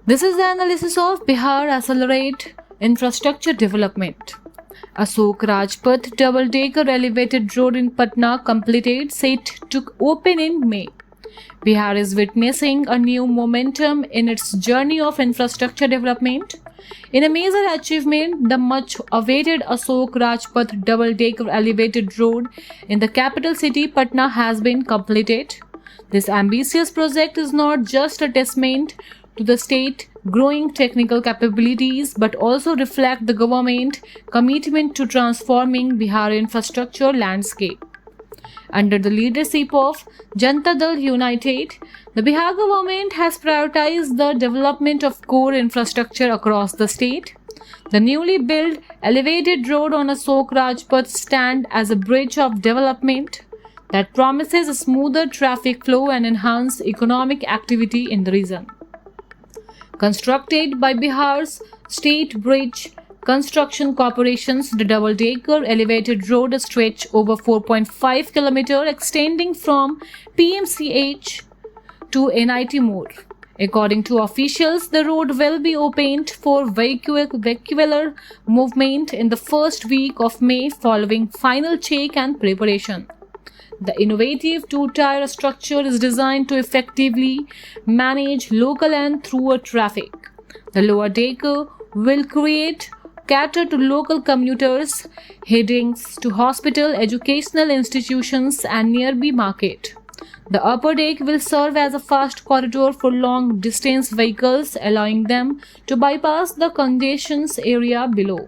This is the analysis of Bihar Accelerate Infrastructure Development. Ashok Rajpath double-decker elevated road in Patna completed, set to open in May. Bihar is witnessing a new momentum in its journey of infrastructure development. In a major achievement, the much-awaited Ashok Rajpath double-decker elevated road in the capital city Patna has been completed. This ambitious project is not just a testament to the state growing technical capabilities but also reflect the government commitment to transforming Bihar infrastructure landscape. Under the leadership of Janata Dal United, the Bihar government has prioritized the development of core infrastructure across the state. The newly built elevated road on Ashok Rajpath stands as a bridge of development that promises a smoother traffic flow and enhanced economic activity in the region. Constructed by Bihar's State Bridge Construction Corporations, the double-decker elevated road stretch over 4.5 km extending from PMCH to NIT More. According to officials, the road will be opened for vehicular movement in the first week of May following final check and preparation. The innovative two-tier structure is designed to effectively manage local and through traffic. The lower decker will cater to local commuters heading to hospital, educational institutions and nearby market. The upper deck will serve as a fast corridor for long-distance vehicles, allowing them to bypass the congestion area below.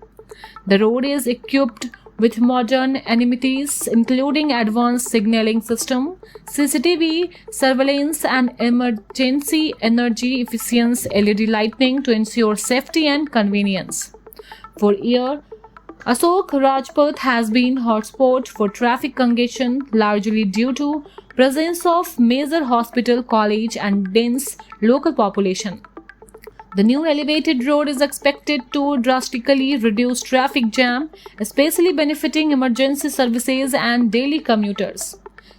The road is equipped with modern amenities including advanced signaling system, CCTV surveillance and emergency energy efficient LED lighting to ensure safety and convenience. For years, Ashok Rajpath has been hotspot for traffic congestion largely due to presence of major hospital, college and dense local population. The new elevated road is expected to drastically reduce traffic jam, especially benefiting emergency services and daily commuters.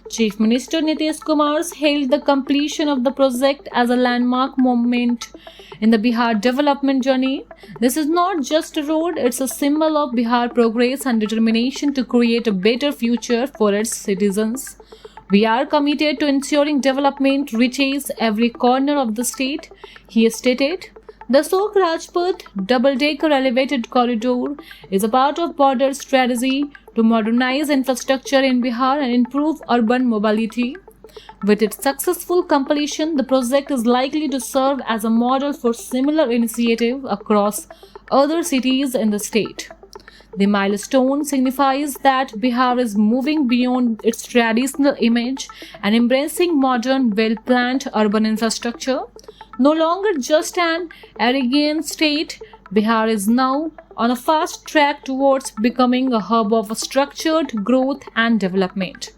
Chief Minister Nitish Kumar hailed the completion of the project as a landmark moment in the Bihar development journey. This is not just a road, it's a symbol of Bihar progress and determination to create a better future for its citizens. We are committed to ensuring development reaches every corner of the state, he stated. The Ashok Rajpath double-decker elevated corridor is a part of broader strategy to modernize infrastructure in Bihar and improve urban mobility. With its successful completion, the project is likely to serve as a model for similar initiatives across other cities in the state. The milestone signifies that Bihar is moving beyond its traditional image and embracing modern, well-planned urban infrastructure. No longer just an arrogant state, Bihar is now on a fast track towards becoming a hub of structured growth and development.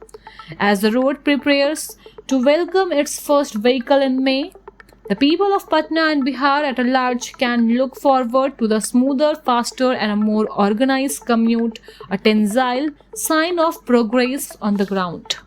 As the road prepares to welcome its first vehicle in May, the people of Patna and Bihar at large can look forward to the smoother, faster and a more organized commute, a tensile sign of progress on the ground.